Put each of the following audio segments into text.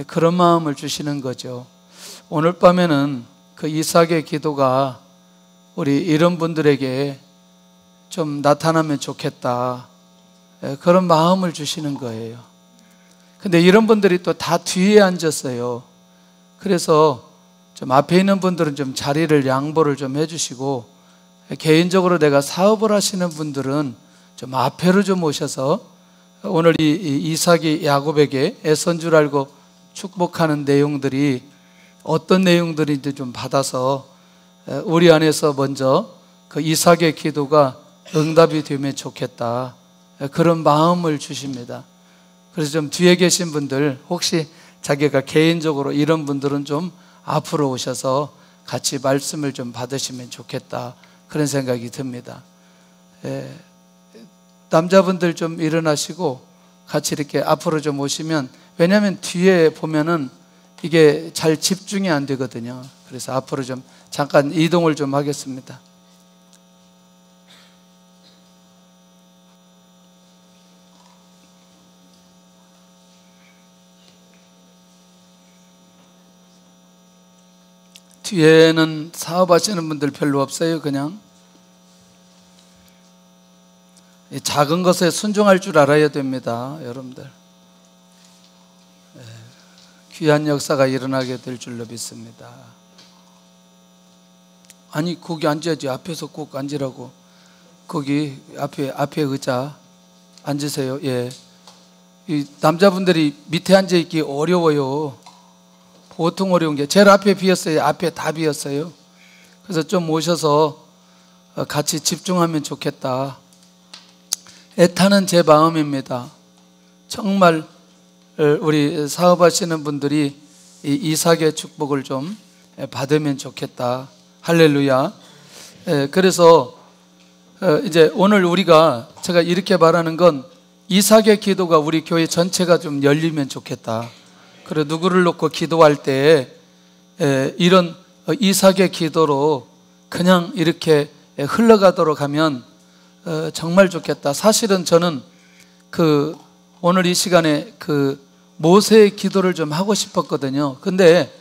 그런 마음을 주시는 거죠. 오늘 밤에는 그 이삭의 기도가 우리 이런 분들에게 좀 나타나면 좋겠다, 그런 마음을 주시는 거예요. 근데 이런 분들이 또 다 뒤에 앉았어요. 그래서 좀 앞에 있는 분들은 좀 자리를 양보를 좀 해주시고, 개인적으로 내가 사업을 하시는 분들은 좀 앞에로 좀 오셔서 오늘 이 이삭이 야곱에게 애선 줄 알고 축복하는 내용들이 어떤 내용들인지 좀 받아서 우리 안에서 먼저 그 이삭의 기도가 응답이 되면 좋겠다, 그런 마음을 주십니다. 그래서 좀 뒤에 계신 분들, 혹시 자기가 개인적으로 이런 분들은 좀 앞으로 오셔서 같이 말씀을 좀 받으시면 좋겠다, 그런 생각이 듭니다. 남자분들 좀 일어나시고 같이 이렇게 앞으로 좀 오시면, 왜냐하면 뒤에 보면은 이게 잘 집중이 안 되거든요. 그래서 앞으로 좀 잠깐 이동을 좀 하겠습니다. 뒤에는 사업하시는 분들 별로 없어요. 그냥 작은 것에 순종할 줄 알아야 됩니다, 여러분들. 귀한 역사가 일어나게 될 줄로 믿습니다. 아니, 거기 앉아야지. 앞에서 꼭 앉으라고. 거기 앞에 의자 앉으세요. 예. 이 남자분들이 밑에 앉아 있기 어려워요. 보통 어려운 게 제일 앞에 비었어요. 앞에 다 비었어요. 그래서 좀 오셔서 같이 집중하면 좋겠다, 애타는 제 마음입니다. 정말 우리 사업하시는 분들이 이 이삭의 축복을 좀 받으면 좋겠다. 할렐루야. 그래서 이제 오늘 제가 이렇게 말하는 건, 이삭의 기도가 우리 교회 전체가 좀 열리면 좋겠다. 그리고 누구를 놓고 기도할 때 이런 이삭의 기도로 그냥 이렇게 흘러가도록 하면 정말 좋겠다. 사실은 저는 오늘 이 시간에 모세의 기도를 좀 하고 싶었거든요. 근데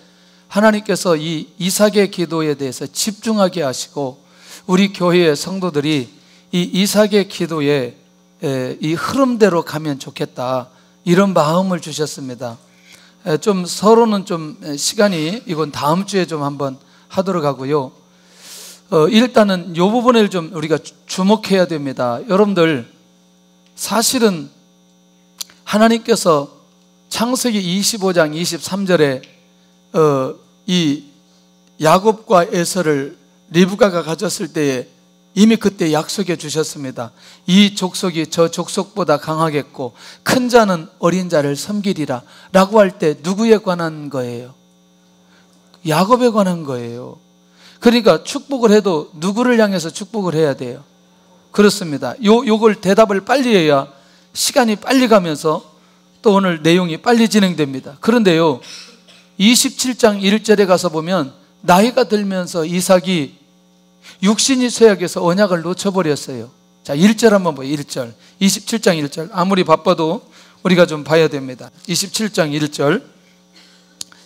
하나님께서 이 이삭의 기도에 대해서 집중하게 하시고, 우리 교회의 성도들이 이 이삭의 기도에 이 흐름대로 가면 좋겠다, 이런 마음을 주셨습니다. 좀 서로는 좀 시간이, 이건 다음 주에 좀 한번 하도록 하고요. 일단은 이 부분을 좀 우리가 주목해야 됩니다. 여러분들, 사실은 하나님께서 창세기 25장 23절에 이 야곱과 에서를 리브가가 가졌을 때에 이미 그때 약속해 주셨습니다. 이 족속이 저 족속보다 강하겠고 큰 자는 어린 자를 섬기리라 라고 할 때 누구에 관한 거예요? 야곱에 관한 거예요. 그러니까 축복을 해도 누구를 향해서 축복을 해야 돼요? 그렇습니다. 요걸 대답을 빨리 해야 시간이 빨리 가면서 또 오늘 내용이 빨리 진행됩니다. 그런데요, 27장 1절에 가서 보면 나이가 들면서 이삭이 육신이 쇠약해서 언약을 놓쳐버렸어요. 자, 1절 한번 봐요. 1절. 27장 1절. 아무리 바빠도 우리가 좀 봐야 됩니다. 27장 1절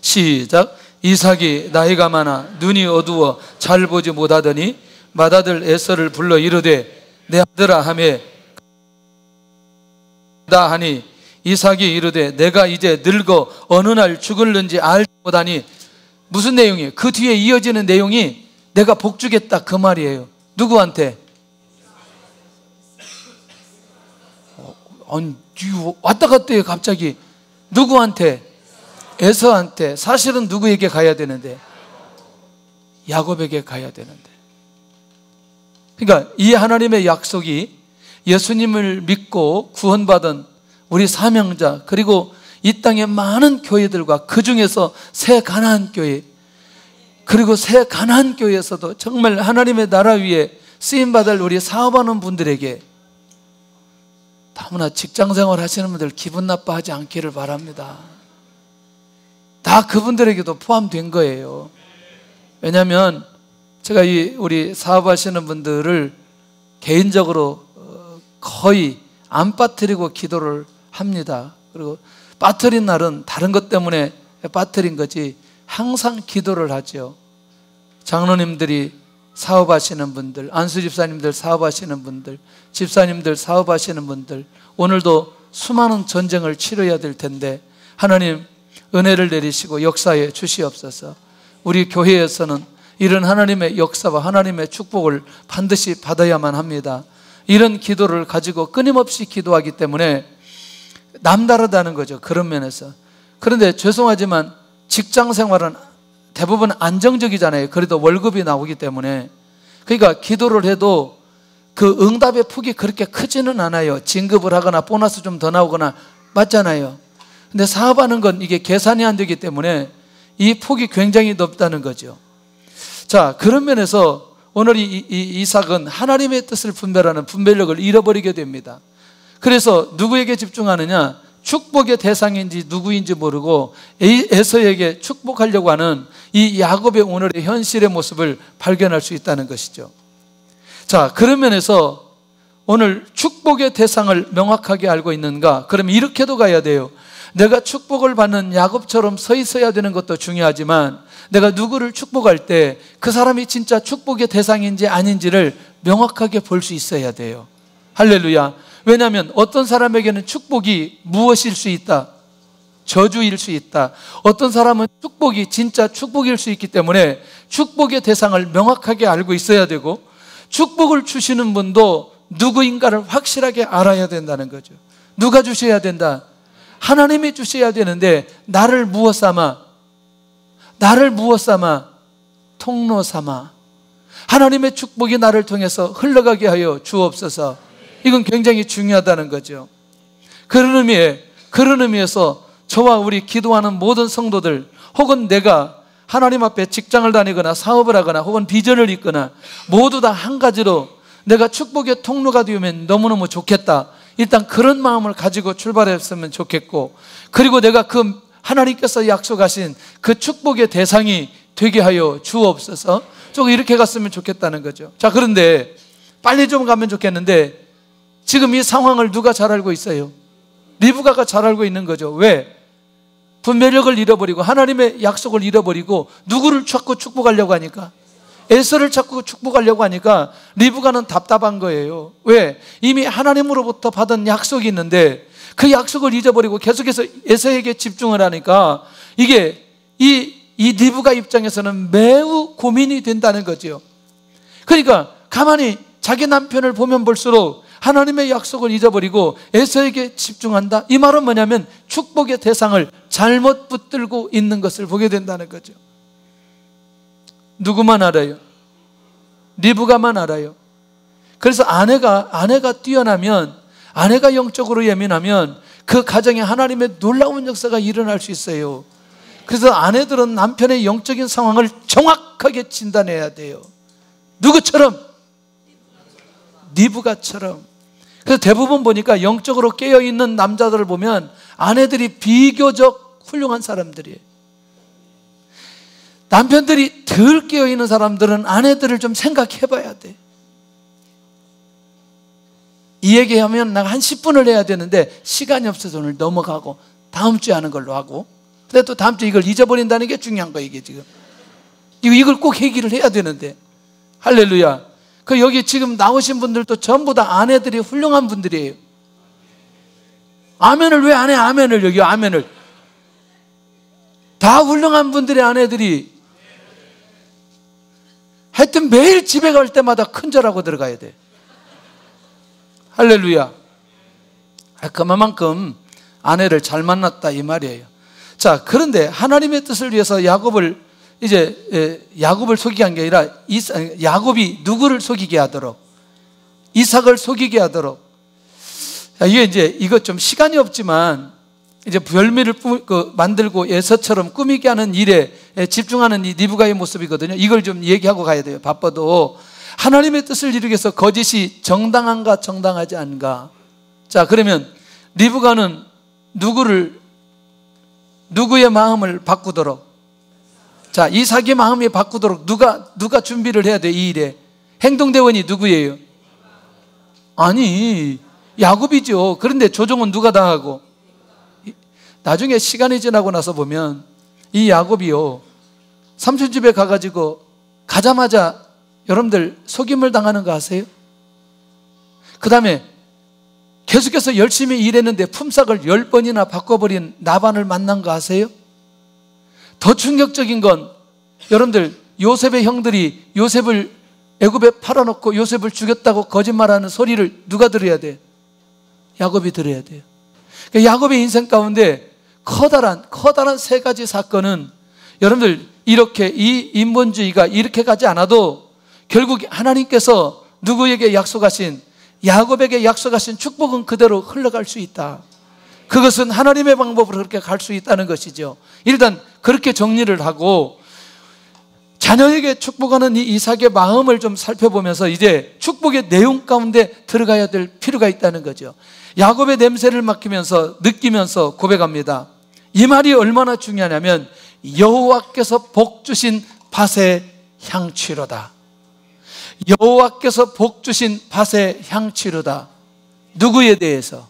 시작. 이삭이 나이가 많아 눈이 어두워 잘 보지 못하더니 맏아들 에서를 불러 이르되 내 아들아 하매 다 하니 이삭이 이르되 내가 이제 늙어 어느 날 죽을는지 알지 못하니. 무슨 내용이에요? 그 뒤에 이어지는 내용이 내가 복 주겠다, 그 말이에요. 누구한테? 아니, 왔다 갔다 해요 갑자기. 누구한테? 에서한테. 사실은 누구에게 가야 되는데? 야곱에게 가야 되는데. 그러니까 이 하나님의 약속이 예수님을 믿고 구원받은 우리 사명자, 그리고 이 땅의 많은 교회들과 그 중에서 새 가나안 교회, 그리고 새 가나안 교회에서도 정말 하나님의 나라 위에 쓰임받을 우리 사업하는 분들에게, 다문화 직장생활 하시는 분들 기분 나빠하지 않기를 바랍니다. 다 그분들에게도 포함된 거예요. 왜냐하면 제가 우리 사업하시는 분들을 개인적으로 거의 안 빠뜨리고 기도를 합니다. 그리고 빠뜨린 날은 다른 것 때문에 빠뜨린 거지 항상 기도를 하죠. 장로님들이 사업하시는 분들, 안수 집사님들 사업하시는 분들, 집사님들 사업하시는 분들, 오늘도 수많은 전쟁을 치러야 될 텐데 하나님 은혜를 내리시고 역사에 주시옵소서. 우리 교회에서는 이런 하나님의 역사와 하나님의 축복을 반드시 받아야만 합니다. 이런 기도를 가지고 끊임없이 기도하기 때문에 남다르다는 거죠. 그런 면에서. 그런데 죄송하지만 직장 생활은 대부분 안정적이잖아요. 그래도 월급이 나오기 때문에. 그러니까 기도를 해도 그 응답의 폭이 그렇게 크지는 않아요. 진급을 하거나 보너스 좀 더 나오거나 맞잖아요. 근데 사업하는 건 이게 계산이 안 되기 때문에 이 폭이 굉장히 높다는 거죠. 자, 그런 면에서 오늘 이삭은 하나님의 뜻을 분별하는 분별력을 잃어버리게 됩니다. 그래서 누구에게 집중하느냐? 축복의 대상인지 누구인지 모르고 에서에게 축복하려고 하는 이 야곱의 오늘의 현실의 모습을 발견할 수 있다는 것이죠. 자, 그런 면에서 오늘 축복의 대상을 명확하게 알고 있는가? 그러면 이렇게도 가야 돼요. 내가 축복을 받는 야곱처럼 서 있어야 되는 것도 중요하지만 내가 누구를 축복할 때 그 사람이 진짜 축복의 대상인지 아닌지를 명확하게 볼 수 있어야 돼요. 할렐루야. 왜냐하면 어떤 사람에게는 축복이 무엇일 수 있다? 저주일 수 있다. 어떤 사람은 축복이 진짜 축복일 수 있기 때문에 축복의 대상을 명확하게 알고 있어야 되고 축복을 주시는 분도 누구인가를 확실하게 알아야 된다는 거죠. 누가 주셔야 된다? 하나님이 주셔야 되는데 나를 무엇 삼아? 통로 삼아 하나님의 축복이 나를 통해서 흘러가게 하여 주옵소서. 이건 굉장히 중요하다는 거죠. 그런 의미에서 저와 우리 기도하는 모든 성도들 혹은 내가 하나님 앞에 직장을 다니거나 사업을 하거나 혹은 비전을 잇거나 모두 다 한 가지로 내가 축복의 통로가 되면 너무너무 좋겠다. 일단 그런 마음을 가지고 출발했으면 좋겠고, 그리고 내가 그 하나님께서 약속하신 그 축복의 대상이 되게 하여 주옵소서. 조금 이렇게 갔으면 좋겠다는 거죠. 자, 그런데 빨리 좀 가면 좋겠는데 지금 이 상황을 누가 잘 알고 있어요? 리브가가 잘 알고 있는 거죠. 왜? 분별력을 잃어버리고 하나님의 약속을 잃어버리고 누구를 자꾸 축복하려고 하니까, 에서를 자꾸 축복하려고 하니까 리브가는 답답한 거예요. 왜? 이미 하나님으로부터 받은 약속이 있는데 그 약속을 잊어버리고 계속해서 에서에게 집중을 하니까 이게 이 리브가 입장에서는 매우 고민이 된다는 거죠. 그러니까 가만히 자기 남편을 보면 볼수록 하나님의 약속을 잊어버리고 에서에게 집중한다. 이 말은 뭐냐면 축복의 대상을 잘못 붙들고 있는 것을 보게 된다는 거죠. 누구만 알아요? 리브가만 알아요. 그래서 아내가 뛰어나면, 아내가 영적으로 예민하면 그 가정에 하나님의 놀라운 역사가 일어날 수 있어요. 그래서 아내들은 남편의 영적인 상황을 정확하게 진단해야 돼요. 누구처럼? 리브가처럼. 그래서 대부분 보니까 영적으로 깨어있는 남자들을 보면 아내들이 비교적 훌륭한 사람들이에요. 남편들이 덜 깨어있는 사람들은 아내들을 좀 생각해 봐야 돼. 이 얘기하면 나 한 10분을 해야 되는데 시간이 없어서 오늘 넘어가고 다음 주에 하는 걸로 하고, 근데 또 다음 주에 이걸 잊어버린다는 게 중요한 거예요. 이게 지금 이걸 꼭 얘기를 해야 되는데. 할렐루야. 그 여기 지금 나오신 분들도 전부 다 아내들이 훌륭한 분들이에요. 아멘을 왜 안 해? 아멘을, 여기 아멘을. 다 훌륭한 분들의 아내들이 하여튼 매일 집에 갈 때마다 큰절하고 들어가야 돼. 할렐루야. 그만큼 아내를 잘 만났다 이 말이에요. 자, 그런데 하나님의 뜻을 위해서 야곱을 속이게 한 게 아니라 야곱이 누구를 속이게 하도록? 이삭을 속이게 하도록. 자, 이거 좀 시간이 없지만 이제 별미를 만들고 에서처럼 꾸미게 하는 일에 집중하는 이 리브가의 모습이거든요. 이걸 좀 얘기하고 가야 돼요. 바빠도. 하나님의 뜻을 이루기 위해서 거짓이 정당한가 정당하지 않은가. 자, 그러면 리브가는 누구의 마음을 바꾸도록? 자, 이삭의 마음이 바꾸도록 누가 준비를 해야 돼? 이 일에 행동대원이 누구예요? 아니, 야곱이죠. 그런데 조종은 누가 당하고? 나중에 시간이 지나고 나서 보면 이 야곱이요, 삼촌 집에 가가지고 가자마자 여러분들 속임을 당하는 거 아세요? 그 다음에 계속해서 열심히 일했는데 품삯을 10번이나 바꿔버린 라반을 만난 거 아세요? 더 충격적인 건 여러분들, 요셉의 형들이 요셉을 애굽에 팔아놓고 요셉을 죽였다고 거짓말하는 소리를 누가 들어야 돼요? 야곱이 들어야 돼요. 그러니까 야곱의 인생 가운데 커다란 세 가지 사건은 여러분들, 이렇게 이 인본주의가 이렇게 가지 않아도 결국 하나님께서 누구에게 약속하신, 야곱에게 약속하신 축복은 그대로 흘러갈 수 있다. 그것은 하나님의 방법으로 그렇게 갈 수 있다는 것이죠. 일단 그렇게 정리를 하고 자녀에게 축복하는 이 이삭의 마음을 좀 살펴보면서 이제 축복의 내용 가운데 들어가야 될 필요가 있다는 거죠. 야곱의 냄새를 맡으면서 느끼면서 고백합니다. 이 말이 얼마나 중요하냐면 여호와께서 복 주신 밭의 향취로다. 여호와께서 복 주신 밭의 향취로다. 누구에 대해서?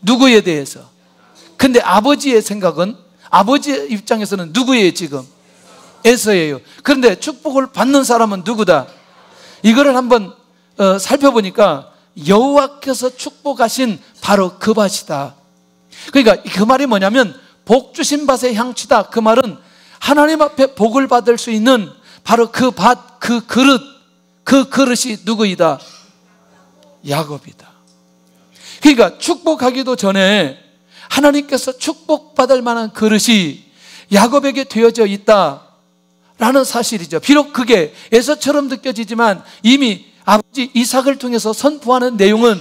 누구에 대해서? 근데 아버지의 생각은, 아버지의 입장에서는 누구예요 지금? 에서예요. 그런데 축복을 받는 사람은 누구다? 이거를 한번 살펴보니까 여호와께서 축복하신 바로 그 밭이다. 그러니까 그 말이 뭐냐면 복 주신 밭의 향취다. 그 말은 하나님 앞에 복을 받을 수 있는 바로 그 밭, 그 그릇이 누구이다? 야곱이다. 그러니까 축복하기도 전에 하나님께서 축복받을 만한 그릇이 야곱에게 되어져 있다라는 사실이죠. 비록 그게 에서처럼 느껴지지만 이미 아버지 이삭을 통해서 선포하는 내용은,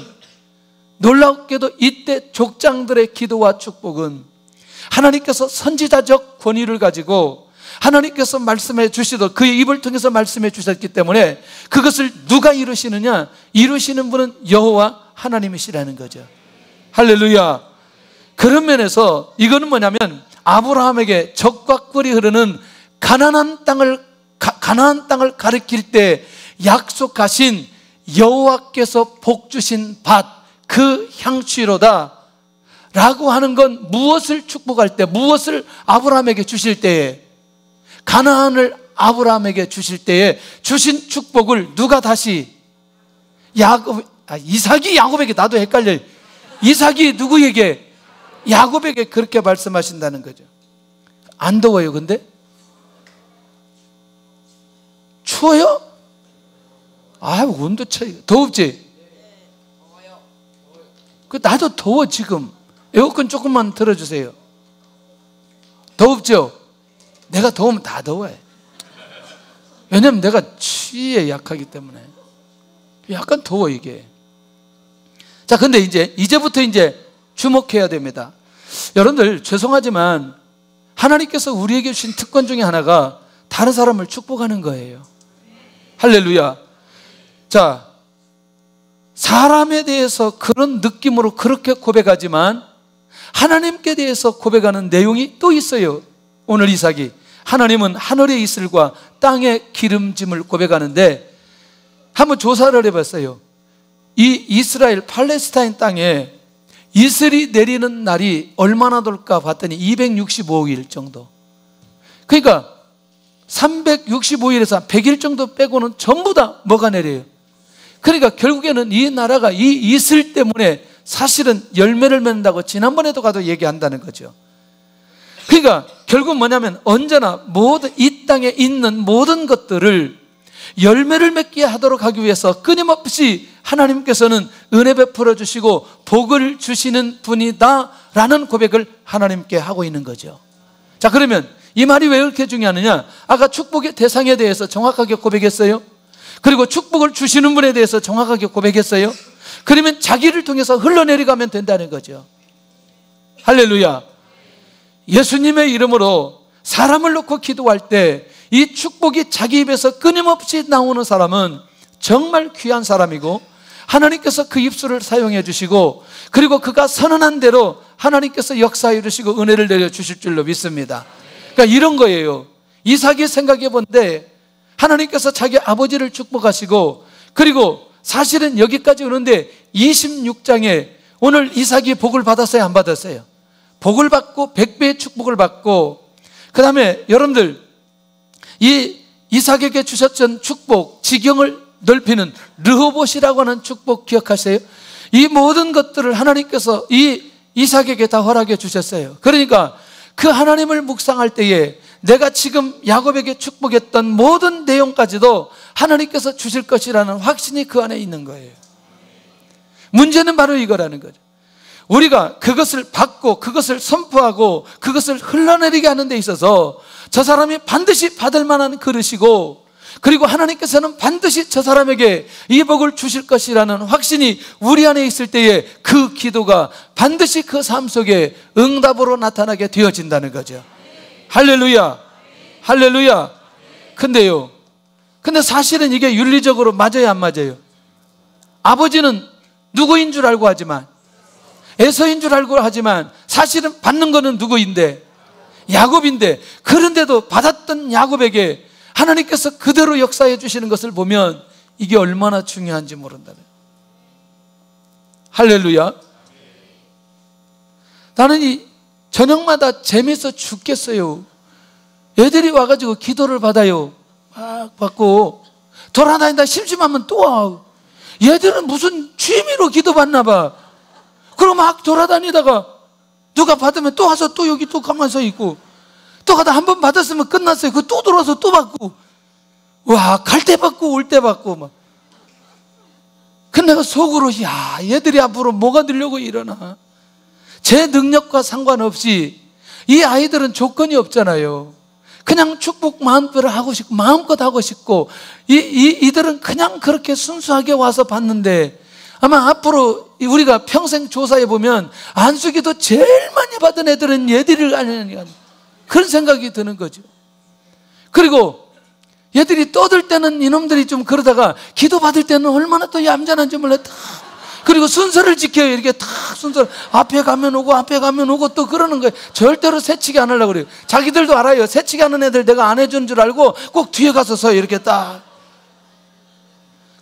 놀랍게도 이때 족장들의 기도와 축복은 하나님께서 선지자적 권위를 가지고 하나님께서 말씀해 주시듯 그의 입을 통해서 말씀해 주셨기 때문에 그것을 누가 이루시느냐? 이루시는 분은 여호와 하나님이시라는 거죠. 할렐루야. 그런 면에서 이거는 뭐냐면 아브라함에게 적과 꿀이 흐르는 가나안 땅을 가리킬 때 약속하신 여호와께서 복 주신 밭, 그 향취로다 라고 하는 건 무엇을 축복할 때, 무엇을 아브라함에게 주실 때에, 가나안을 아브라함에게 주실 때에 주신 축복을 누가 다시 이삭이 야곱에게, 나도 헷갈려요. 이삭이 누구에게? 야곱에게 그렇게 말씀하신다는 거죠. 안 더워요 근데? 추워요? 온도 차이. 더웁지? 나도 더워 지금. 에어컨 조금만 틀어주세요. 더웁죠? 내가 더우면 다 더워요. 왜냐면 내가 추위에 약하기 때문에 약간 더워 이게. 자, 근데 이제부터 주목해야 됩니다. 여러분들 죄송하지만 하나님께서 우리에게 주신 특권 중에 하나가 다른 사람을 축복하는 거예요. 할렐루야. 자, 사람에 대해서 그런 느낌으로 그렇게 고백하지만 하나님께 대해서 고백하는 내용이 또 있어요. 오늘 이삭이 하나님은 하늘의 이슬과 땅의 기름짐을 고백하는데 한번 조사를 해봤어요. 이 이스라엘 팔레스타인 땅에 이슬이 내리는 날이 얼마나 될까 봤더니 265일 정도. 그러니까 365일에서 100일 정도 빼고는 전부 다 뭐가 내려요? 그러니까 결국에는 이 나라가 이 이슬 때문에 사실은 열매를 맺는다고 지난번에도 가도 얘기한다는 거죠. 그러니까 결국 뭐냐면 언제나 모든 이 땅에 있는 모든 것들을 열매를 맺게 하도록 하기 위해서 끊임없이 하나님께서는 은혜 베풀어 주시고 복을 주시는 분이다 라는 고백을 하나님께 하고 있는 거죠. 자, 그러면 이 말이 왜 이렇게 중요하느냐? 아까 축복의 대상에 대해서 정확하게 고백했어요. 그리고 축복을 주시는 분에 대해서 정확하게 고백했어요. 그러면 자기를 통해서 흘러내려가면 된다는 거죠. 할렐루야. 예수님의 이름으로 사람을 놓고 기도할 때 이 축복이 자기 입에서 끊임없이 나오는 사람은 정말 귀한 사람이고 하나님께서 그 입술을 사용해 주시고 그리고 그가 선언한 대로 하나님께서 역사해 주시고 은혜를 내려 주실 줄로 믿습니다. 그러니까 이런 거예요. 이삭이 생각해 본데 하나님께서 자기 아버지를 축복하시고 그리고 사실은 여기까지 오는데 26장에 오늘 이삭이 복을 받았어요? 안 받았어요? 복을 받고 100배의 축복을 받고, 그 다음에 여러분들 이 이삭에게 주셨던 축복, 지경을 넓히는 르호봇이라고 하는 축복 기억하세요? 이 모든 것들을 하나님께서 이 이삭에게 다 허락해 주셨어요. 그러니까 그 하나님을 묵상할 때에 내가 지금 야곱에게 축복했던 모든 내용까지도 하나님께서 주실 것이라는 확신이 그 안에 있는 거예요. 문제는 바로 이거라는 거죠. 우리가 그것을 받고 그것을 선포하고 그것을 흘러내리게 하는 데 있어서 저 사람이 반드시 받을 만한 그릇이고, 그리고 하나님께서는 반드시 저 사람에게 이 복을 주실 것이라는 확신이 우리 안에 있을 때에 그 기도가 반드시 그 삶 속에 응답으로 나타나게 되어진다는 거죠. 할렐루야, 할렐루야. 근데 사실은 이게 윤리적으로 맞아요, 안 맞아요? 아버지는 누구인 줄 알고 하지만, 에서인 줄 알고 하지만 사실은 받는 거는 누구인데? 야곱인데, 그런데도 받았던 야곱에게 하나님께서 그대로 역사해 주시는 것을 보면 이게 얼마나 중요한지 모른다는. 할렐루야. 나는 이 저녁마다 재미있어 죽겠어요. 애들이 와가지고 기도를 받아요. 막 받고 돌아다니다 심심하면 또 와. 얘들은 무슨 취미로 기도 받나 봐. 그럼 막 돌아다니다가 누가 받으면 또 와서 또 여기 또 가만히 서 있고, 또 가다 한 번 받았으면 끝났어요. 그 또 들어와서 또 받고, 와, 갈 때 받고 올 때 받고 막. 근데 내가 속으로, 야, 얘들이 앞으로 뭐가 되려고 이러나. 제 능력과 상관없이 이 아이들은 조건이 없잖아요. 그냥 축복 마음대로 하고 싶고 마음껏 하고 싶고, 이들은 그냥 그렇게 순수하게 와서 받는데, 아마 앞으로 우리가 평생 조사해 보면 안수기도 제일 많이 받은 애들은 얘들이 아니냐, 그런 생각이 드는 거죠. 그리고 얘들이 떠들 때는 이놈들이 좀 그러다가 기도 받을 때는 얼마나 또 얌전한지 몰라. 그리고 순서를 지켜요. 이렇게 탁 순서, 앞에 가면 오고 또 그러는 거예요. 절대로 새치기 안 하려고 그래요. 자기들도 알아요. 새치기 하는 애들 내가 안 해준 줄 알고 꼭 뒤에 가서 서요. 이렇게 딱.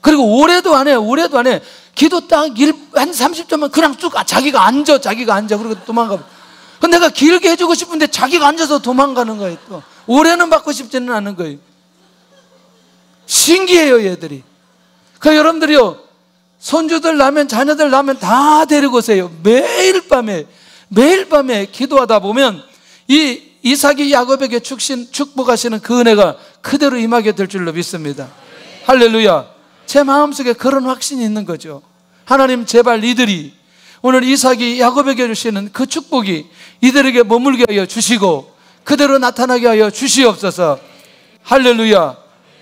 그리고 오래도 안 해. 기도 딱 한 30초만 그냥 쭉 자기가 앉아. 그리고 도망가. 근데 내가 길게 해주고 싶은데 자기가 앉아서 도망가는 거예요. 또 오래는 받고 싶지는 않은 거예요. 신기해요, 얘들이. 그 여러분들이요, 손주들 나면, 자녀들 나면 다 데리고 오세요. 매일 밤에 기도하다 보면 이 이삭이 야곱에게 축복하시는 그 은혜가 그대로 임하게 될 줄로 믿습니다. 할렐루야. 제 마음속에 그런 확신이 있는 거죠. 하나님, 제발 이들이 오늘 이삭이 야곱에게 주시는 그 축복이 이들에게 머물게 하여 주시고 그대로 나타나게 하여 주시옵소서. 할렐루야.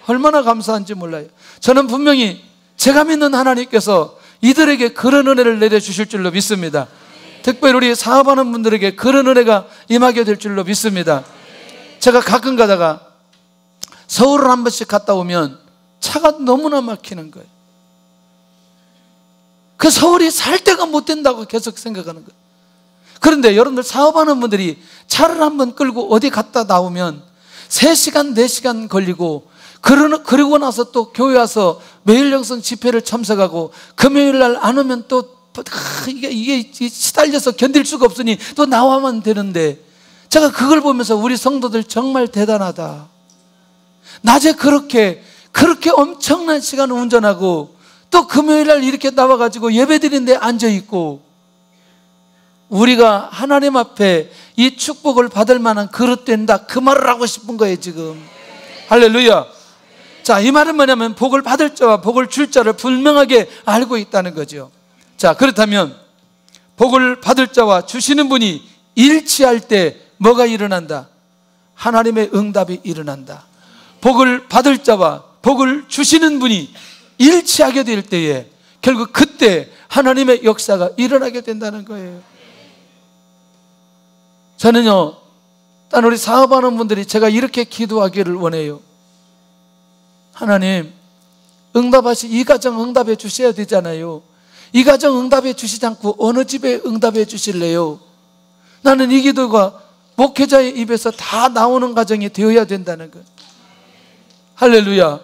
얼마나 감사한지 몰라요. 저는 분명히 제가 믿는 하나님께서 이들에게 그런 은혜를 내려주실 줄로 믿습니다. 특별히 우리 사업하는 분들에게 그런 은혜가 임하게 될 줄로 믿습니다. 제가 가끔 가다가 서울을 한 번씩 갔다 오면 차가 너무나 막히는 거예요. 그 서울이 살 데가 못 된다고 계속 생각하는 거예요. 그런데 여러분들 사업하는 분들이 차를 한번 끌고 어디 갔다 나오면 3시간, 4시간 걸리고, 그러고 나서 또 교회 와서 매일 영성 집회를 참석하고 금요일 날 안 오면 또 이게 시달려서 견딜 수가 없으니 또 나와만 되는데, 제가 그걸 보면서 우리 성도들 정말 대단하다. 낮에 그렇게 엄청난 시간을 운전하고 또 금요일 날 이렇게 나와가지고 예배드리는데 앉아있고, 우리가 하나님 앞에 이 축복을 받을 만한 그릇 된다, 그 말을 하고 싶은 거예요 지금. 할렐루야. 자, 이 말은 뭐냐면 복을 받을 자와 복을 줄 자를 분명하게 알고 있다는 거죠. 자, 그렇다면 복을 받을 자와 주시는 분이 일치할 때 뭐가 일어난다? 하나님의 응답이 일어난다. 복을 받을 자와 복을 주시는 분이 일치하게 될 때에 결국 그때 하나님의 역사가 일어나게 된다는 거예요. 저는요, 딴 우리 사업하는 분들이 제가 이렇게 기도하기를 원해요. 하나님, 이 가정 응답해 주셔야 되잖아요. 이 가정 응답해 주시지 않고 어느 집에 응답해 주실래요? 나는 이 기도가 목회자의 입에서 다 나오는 가정이 되어야 된다는 거예요. 할렐루야.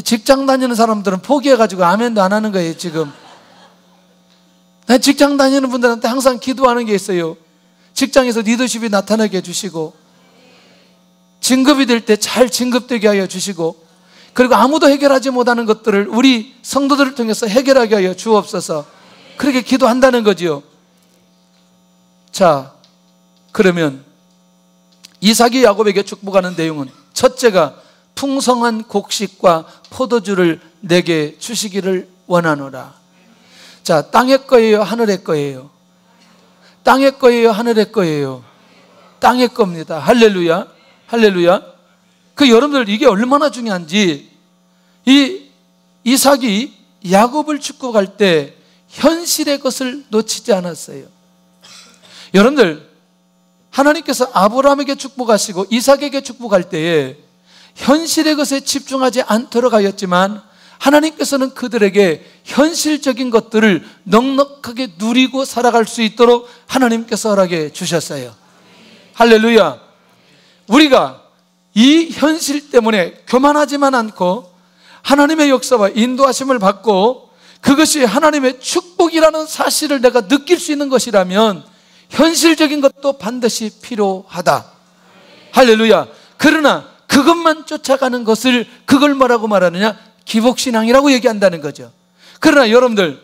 직장 다니는 사람들은 포기해가지고 아멘도 안 하는 거예요 지금. 나 직장 다니는 분들한테 항상 기도하는 게 있어요. 직장에서 리더십이 나타나게 해주시고, 진급이 될 때 잘 진급되게 하여 주시고, 그리고 아무도 해결하지 못하는 것들을 우리 성도들을 통해서 해결하게 하여 주옵소서. 그렇게 기도한다는 거지요. 자, 그러면 이삭이 야곱에게 축복하는 내용은, 첫째가 풍성한 곡식과 포도주를 내게 주시기를 원하노라. 자, 땅의 거예요, 하늘의 거예요? 땅의 거예요, 하늘의 거예요? 땅의 겁니다. 할렐루야, 할렐루야. 그 여러분들, 이게 얼마나 중요한지, 이 이삭이 야곱을 축복할 때 현실의 것을 놓치지 않았어요. 여러분들, 하나님께서 아브라함에게 축복하시고 이삭에게 축복할 때에 현실의 것에 집중하지 않도록 하였지만, 하나님께서는 그들에게 현실적인 것들을 넉넉하게 누리고 살아갈 수 있도록 하나님께서 허락해 주셨어요. 할렐루야. 우리가 이 현실 때문에 교만하지만 않고 하나님의 역사와 인도하심을 받고 그것이 하나님의 축복이라는 사실을 내가 느낄 수 있는 것이라면 현실적인 것도 반드시 필요하다. 할렐루야. 그러나 그것만 쫓아가는 것을, 그걸 뭐라고 말하느냐? 기복신앙이라고 얘기한다는 거죠. 그러나 여러분들,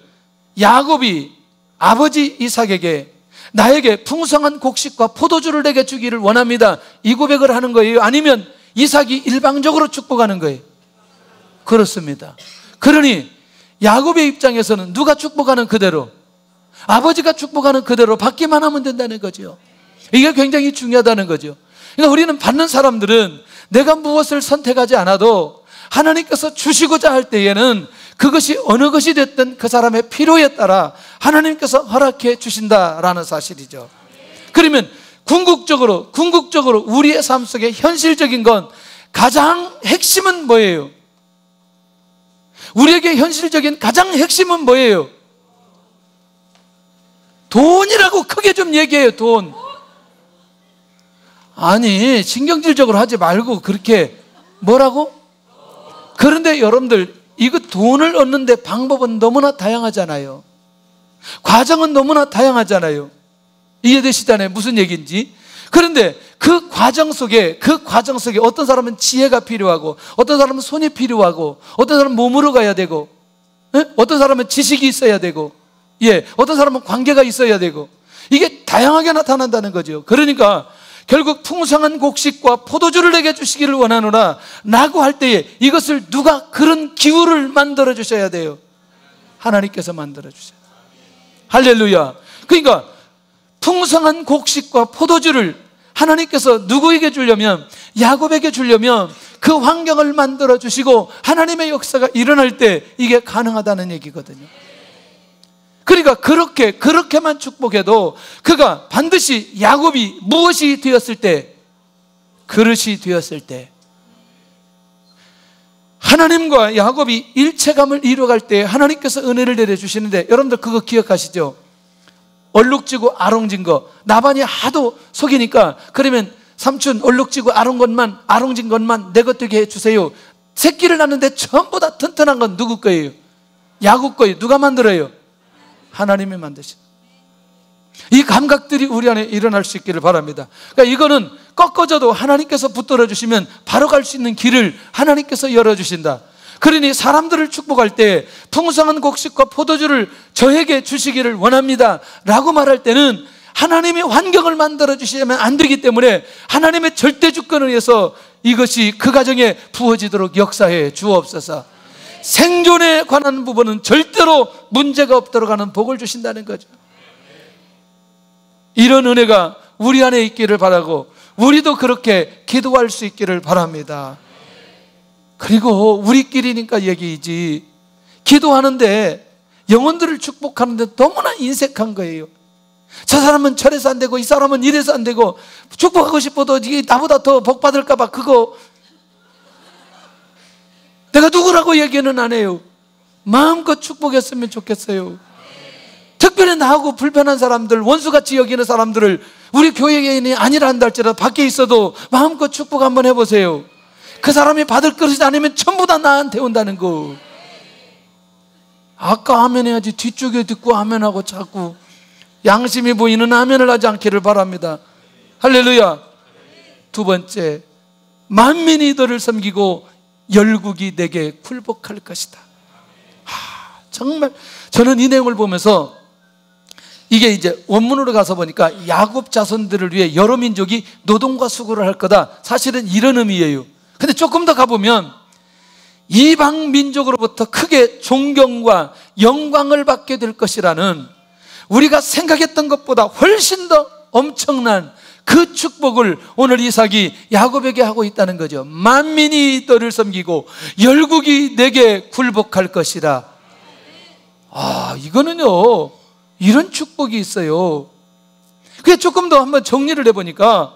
야곱이 아버지 이삭에게 나에게 풍성한 곡식과 포도주를 내게 주기를 원합니다, 이 고백을 하는 거예요? 아니면 이삭이 일방적으로 축복하는 거예요? 그렇습니다. 그러니 야곱의 입장에서는 누가 축복하는 그대로, 아버지가 축복하는 그대로 받기만 하면 된다는 거죠. 이게 굉장히 중요하다는 거죠. 그러니까 우리는 받는 사람들은 내가 무엇을 선택하지 않아도 하나님께서 주시고자 할 때에는 그것이 어느 것이 됐든 그 사람의 필요에 따라 하나님께서 허락해 주신다라는 사실이죠. 그러면 궁극적으로 우리의 삶 속에 현실적인 건, 가장 핵심은 뭐예요? 우리에게 현실적인 가장 핵심은 뭐예요? 돈이라고 크게 좀 얘기해요. 돈. 아니, 신경질적으로 하지 말고 그렇게 뭐라고? 그런데 여러분들, 이거 돈을 얻는데 방법은 너무나 다양하잖아요. 과정은 너무나 다양하잖아요. 이해되시잖아요, 무슨 얘기인지. 그런데 그 과정 속에 어떤 사람은 지혜가 필요하고, 어떤 사람은 손이 필요하고, 어떤 사람은 몸으로 가야 되고, 어떤 사람은 지식이 있어야 되고, 어떤 사람은 관계가 있어야 되고, 이게 다양하게 나타난다는 거죠. 그러니까 결국 풍성한 곡식과 포도주를 내게 주시기를 원하노라 라고 할 때에 이것을 누가, 그런 기후를 만들어 주셔야 돼요? 하나님께서 만들어 주셔요. 할렐루야. 그러니까 풍성한 곡식과 포도주를 하나님께서 누구에게 주려면, 야곱에게 주려면 그 환경을 만들어 주시고 하나님의 역사가 일어날 때 이게 가능하다는 얘기거든요. 그러니까 그렇게만 축복해도 그가 반드시, 야곱이 무엇이 되었을 때? 그릇이 되었을 때, 하나님과 야곱이 일체감을 이루어갈 때 하나님께서 은혜를 내려주시는데, 여러분들 그거 기억하시죠? 얼룩지고 아롱진 거, 나반이 하도 속이니까, 그러면 삼촌 얼룩지고 아롱진 것만 내 것 되게 해주세요. 새끼를 낳는데 전부 다 튼튼한 건 누구 거예요? 야곱 거예요. 누가 만들어요? 하나님이 만드신. 이 감각들이 우리 안에 일어날 수 있기를 바랍니다. 그러니까 이거는 꺾어져도 하나님께서 붙들어 주시면 바로 갈 수 있는 길을 하나님께서 열어주신다. 그러니 사람들을 축복할 때 풍성한 곡식과 포도주를 저에게 주시기를 원합니다 라고 말할 때는 하나님이 환경을 만들어 주시면 안 되기 때문에 하나님의 절대 주권을 위해서 이것이 그 가정에 부어지도록 역사해 주옵소서. 생존에 관한 부분은 절대로 문제가 없도록 하는 복을 주신다는 거죠. 이런 은혜가 우리 안에 있기를 바라고, 우리도 그렇게 기도할 수 있기를 바랍니다. 그리고 우리끼리니까 얘기이지, 기도하는데 영혼들을 축복하는데 너무나 인색한 거예요. 저 사람은 저래서 안 되고 이 사람은 이래서 안 되고, 축복하고 싶어도 이게 나보다 더 복 받을까 봐 그거 내가 누구라고 얘기는 안 해요. 마음껏 축복했으면 좋겠어요. 특별히 나하고 불편한 사람들, 원수같이 여기는 사람들을 우리 교회인이 아니라 한다 할지라도 밖에 있어도 마음껏 축복 한번 해보세요. 그 사람이 받을 것이 아니면 전부 다 나한테 온다는 거. 아까 아멘 해야지 뒤쪽에 듣고 아멘하고 자꾸 양심이 보이는 아멘을 하지 않기를 바랍니다. 할렐루야. 두 번째, 만민이 너를 섬기고 열국이 내게 굴복할 것이다. 정말 저는 이 내용을 보면서 이게 이제 원문으로 가서 보니까 야곱 자손들을 위해 여러 민족이 노동과 수고를 할 거다. 사실은 이런 의미예요. 근데 조금 더 가보면 이방 민족으로부터 크게 존경과 영광을 받게 될 것이라는, 우리가 생각했던 것보다 훨씬 더 엄청난 그 축복을 오늘 이삭이 야곱에게 하고 있다는 거죠. 만민이 너를 섬기고 열국이 내게 굴복할 것이라. 이거는요, 이런 축복이 있어요. 그게 조금 더 한번 정리를 해보니까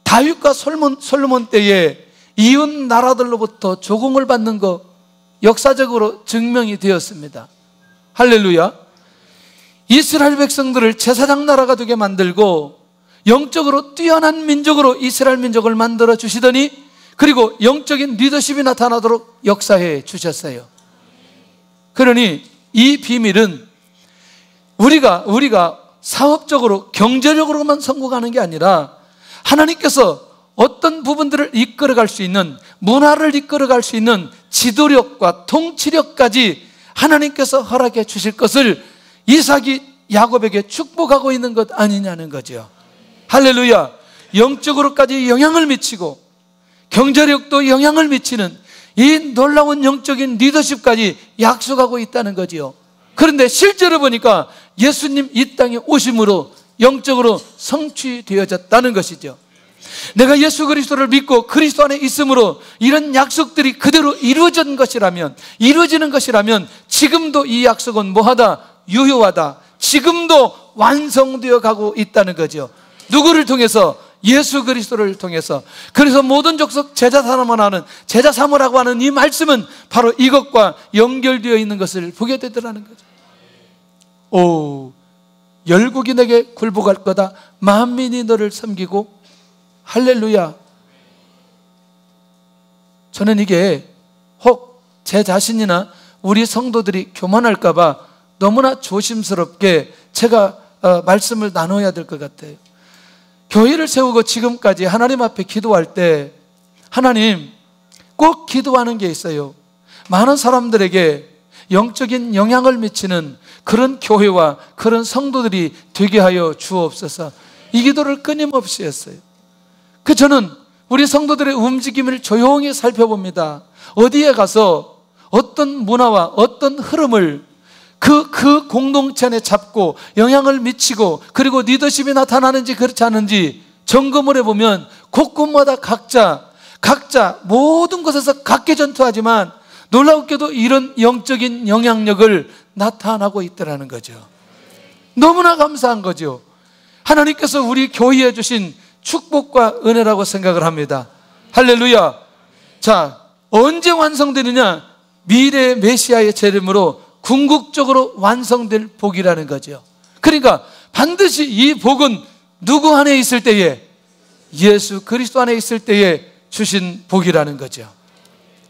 다윗과 솔로몬 때에 이웃 나라들로부터 조공을 받는 거 역사적으로 증명이 되었습니다. 할렐루야. 이스라엘 백성들을 제사장 나라가 되게 만들고 영적으로 뛰어난 민족으로 이스라엘 민족을 만들어 주시더니, 그리고 영적인 리더십이 나타나도록 역사해 주셨어요. 그러니 이 비밀은 우리가 사업적으로 경제력으로만 성공하는 게 아니라 하나님께서 어떤 부분들을 이끌어갈 수 있는, 문화를 이끌어갈 수 있는 지도력과 통치력까지 하나님께서 허락해 주실 것을 이삭이 야곱에게 축복하고 있는 것 아니냐는 거죠. 할렐루야. 영적으로까지 영향을 미치고 경제력도 영향을 미치는 이 놀라운 영적인 리더십까지 약속하고 있다는 거지요. 그런데 실제로 보니까 예수님 이 땅에 오심으로 영적으로 성취되어졌다는 것이죠. 내가 예수 그리스도를 믿고 그리스도 안에 있음으로 이런 약속들이 그대로 이루어지는 것이라면 지금도 이 약속은 뭐하다? 유효하다. 지금도 완성되어 가고 있다는 거죠. 누구를 통해서? 예수 그리스도를 통해서. 그래서 모든 족속 제자 삼으라고 하는 이 말씀은 바로 이것과 연결되어 있는 것을 보게 되더라는 거죠. 열국이 내게 굴복할 거다. 만민이 너를 섬기고. 할렐루야. 저는 이게 혹 제 자신이나 우리 성도들이 교만할까 봐 너무나 조심스럽게 제가 말씀을 나눠야 될 것 같아요. 교회를 세우고 지금까지 하나님 앞에 기도할 때 하나님, 꼭 기도하는 게 있어요. 많은 사람들에게 영적인 영향을 미치는 그런 교회와 그런 성도들이 되게 하여 주옵소서. 이 기도를 끊임없이 했어요. 저는 우리 성도들의 움직임을 조용히 살펴봅니다. 어디에 가서 어떤 문화와 어떤 흐름을 그 공동체 안에 잡고 영향을 미치고, 그리고 리더십이 나타나는지 그렇지 않은지 점검을 해보면 곳곳마다 각자 모든 곳에서 각계 전투하지만 놀랍게도 이런 영적인 영향력을 나타나고 있더라는 거죠. 너무나 감사한 거죠. 하나님께서 우리 교회에 주신 축복과 은혜라고 생각을 합니다. 할렐루야. 자, 언제 완성되느냐? 미래 메시아의 재림으로 궁극적으로 완성될 복이라는 거죠. 그러니까 반드시 이 복은 누구 안에 있을 때에? 예수 그리스도 안에 있을 때에 주신 복이라는 거죠.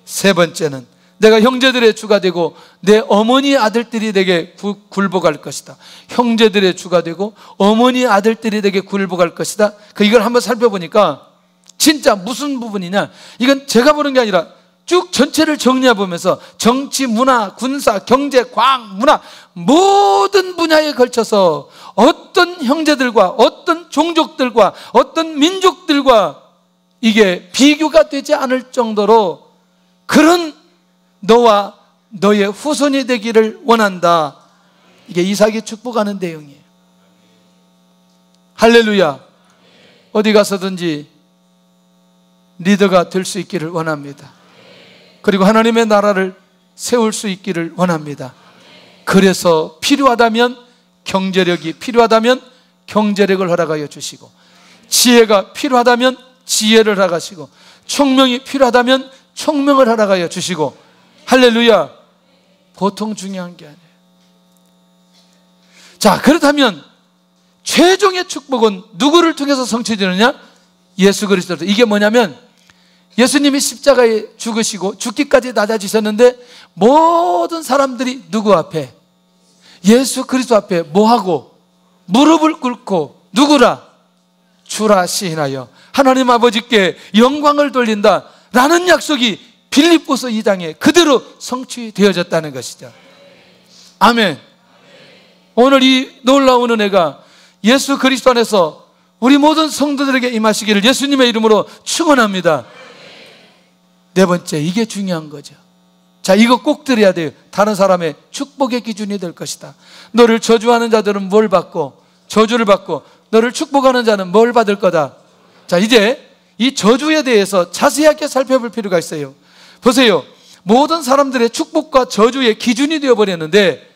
세 번째는 내가 형제들의 주가 되고 내 어머니 아들들이 내게 굴복할 것이다. 형제들의 주가 되고 어머니 아들들이 내게 굴복할 것이다. 이걸 한번 살펴보니까 진짜 무슨 부분이냐? 이건 제가 보는 게 아니라 쭉 전체를 정리해 보면서 정치, 문화, 군사, 경제, 과학, 문화 모든 분야에 걸쳐서 어떤 형제들과 어떤 종족들과 어떤 민족들과 이게 비교가 되지 않을 정도로 그런 너와 너의 후손이 되기를 원한다. 이게 이삭이 축복하는 내용이에요. 할렐루야. 어디 가서든지 리더가 될 수 있기를 원합니다. 그리고 하나님의 나라를 세울 수 있기를 원합니다. 그래서 필요하다면 경제력이 필요하다면 경제력을 허락하여 주시고, 지혜가 필요하다면 지혜를 허락하시고, 총명이 필요하다면 총명을 허락하여 주시고. 할렐루야. 보통 중요한 게 아니에요. 자, 그렇다면 최종의 축복은 누구를 통해서 성취되느냐? 예수 그리스도. 이게 뭐냐면 예수님이 십자가에 죽으시고 죽기까지 낮아지셨는데 모든 사람들이 누구 앞에? 예수 그리스도 앞에 뭐하고? 무릎을 꿇고 누구라? 주라 시인하여 하나님 아버지께 영광을 돌린다 라는 약속이 빌립보서 2장에 그대로 성취되어졌다는 것이죠. 아멘. 오늘 이 놀라운 은혜가 예수 그리스도 안에서 우리 모든 성도들에게 임하시기를 예수님의 이름으로 축원합니다. 네 번째, 이게 중요한 거죠. 자, 이거 꼭 들어야 돼요. 다른 사람의 축복의 기준이 될 것이다. 너를 저주하는 자들은 뭘 받고, 저주를 받고, 너를 축복하는 자는 뭘 받을 거다. 자, 이제 이 저주에 대해서 자세하게 살펴볼 필요가 있어요. 보세요. 모든 사람들의 축복과 저주의 기준이 되어버렸는데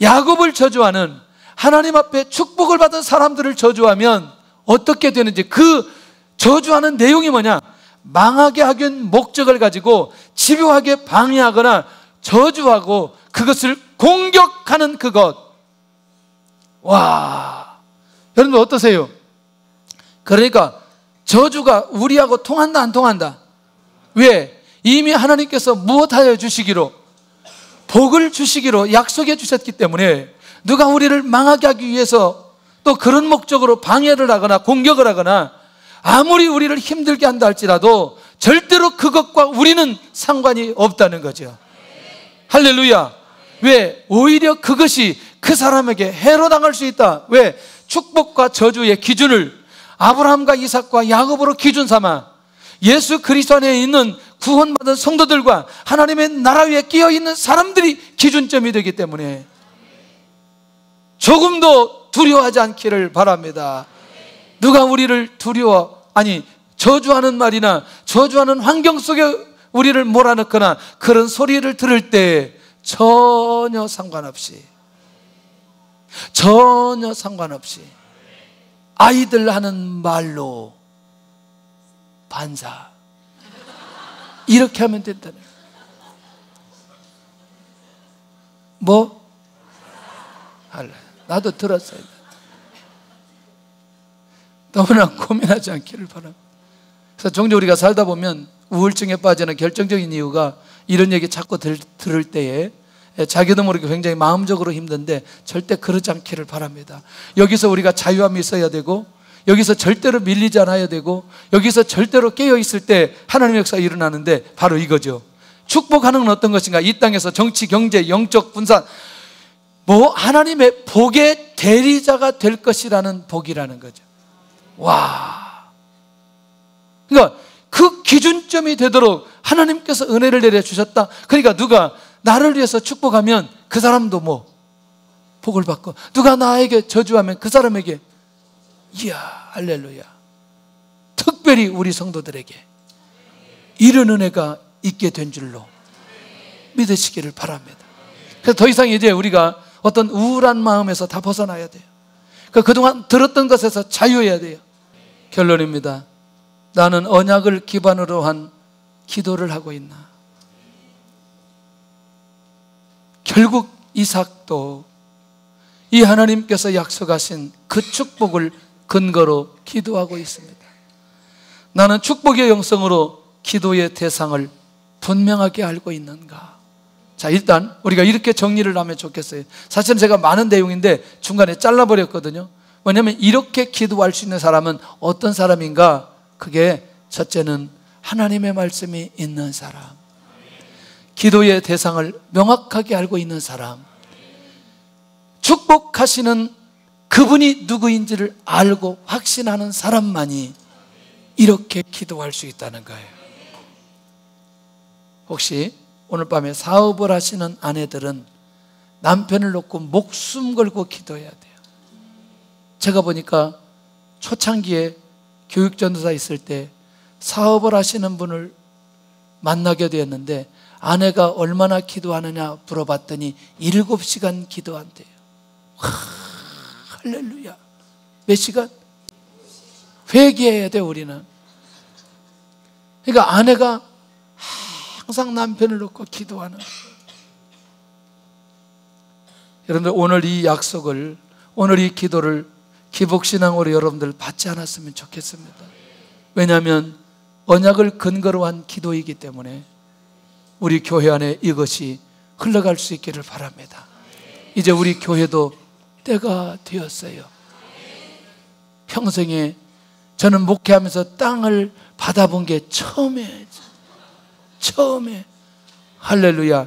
야곱을 저주하는, 하나님 앞에 축복을 받은 사람들을 저주하면 어떻게 되는지, 그 저주하는 내용이 뭐냐? 망하게 하기 위한 목적을 가지고 집요하게 방해하거나 저주하고 그것을 공격하는 그것. 와, 여러분들 어떠세요? 그러니까 저주가 우리하고 통한다 안 통한다? 왜? 이미 하나님께서 무엇하여 주시기로? 복을 주시기로 약속해 주셨기 때문에 누가 우리를 망하게 하기 위해서 또 그런 목적으로 방해를 하거나 공격을 하거나 아무리 우리를 힘들게 한다 할지라도 절대로 그것과 우리는 상관이 없다는 거죠. 할렐루야. 왜? 오히려 그것이 그 사람에게 해로 당할 수 있다. 왜? 축복과 저주의 기준을 아브라함과 이삭과 야곱으로 기준 삼아 예수 그리스도 안에 있는 구원받은 성도들과 하나님의 나라 위에 끼어있는 사람들이 기준점이 되기 때문에 조금도 두려워하지 않기를 바랍니다. 누가 우리를 저주하는 말이나 저주하는 환경 속에 우리를 몰아넣거나 그런 소리를 들을 때 전혀 상관없이 아이들 하는 말로 반사, 이렇게 하면 된다는 거예요. 뭐? 나도 들었어요. 너무나 고민하지 않기를 바랍니다. 그래서 종종 우리가 살다 보면 우울증에 빠지는 결정적인 이유가 이런 얘기 자꾸 들을 때에 자기도 모르게 굉장히 마음적으로 힘든데 절대 그러지 않기를 바랍니다. 여기서 우리가 자유함이 있어야 되고, 여기서 절대로 밀리지 않아야 되고, 여기서 절대로 깨어있을 때 하나님의 역사가 일어나는데 바로 이거죠. 축복하는 건 어떤 것인가? 이 땅에서 정치, 경제, 영적 분산, 하나님의 복의 대리자가 될 것이라는 복이라는 거죠. 와. 그러니까 그 기준점이 되도록 하나님께서 은혜를 내려주셨다. 그러니까 누가 나를 위해서 축복하면 그 사람도 복을 받고, 누가 나에게 저주하면 그 사람에게, 이야, 할렐루야. 특별히 우리 성도들에게 이런 은혜가 있게 된 줄로 믿으시기를 바랍니다. 그래서 더 이상 이제 우리가 어떤 우울한 마음에서 다 벗어나야 돼요. 그동안 들었던 것에서 자유해야 돼요. 결론입니다. 나는 언약을 기반으로 한 기도를 하고 있나? 결국 이삭도 이 하나님께서 약속하신 그 축복을 근거로 기도하고 있습니다. 나는 축복의 영성으로 기도의 대상을 분명하게 알고 있는가? 자, 일단 우리가 이렇게 정리를 하면 좋겠어요. 사실은 제가 많은 내용인데 중간에 잘라버렸거든요. 왜냐하면 이렇게 기도할 수 있는 사람은 어떤 사람인가? 그게 첫째는 하나님의 말씀이 있는 사람, 기도의 대상을 명확하게 알고 있는 사람, 축복하시는 그분이 누구인지를 알고 확신하는 사람만이 이렇게 기도할 수 있다는 거예요. 혹시 오늘 밤에 사업을 하시는 아내들은 남편을 놓고 목숨 걸고 기도해야 돼요. 제가 보니까 초창기에 교육전도사 있을 때 사업을 하시는 분을 만나게 되었는데 아내가 얼마나 기도하느냐 물어봤더니 7시간 기도한대요. 할렐루야. 몇 시간? 회개해야 돼 우리는. 그러니까 아내가 항상 남편을 놓고 기도하는. 여러분들 오늘 이 약속을, 오늘 이 기도를 기복신앙으로 여러분들 받지 않았으면 좋겠습니다. 왜냐하면 언약을 근거로 한 기도이기 때문에 우리 교회 안에 이것이 흘러갈 수 있기를 바랍니다. 이제 우리 교회도 때가 되었어요. 평생에 저는 목회하면서 땅을 받아본 게 처음에 할렐루야.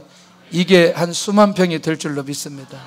이게 한 수만 평이 될 줄로 믿습니다.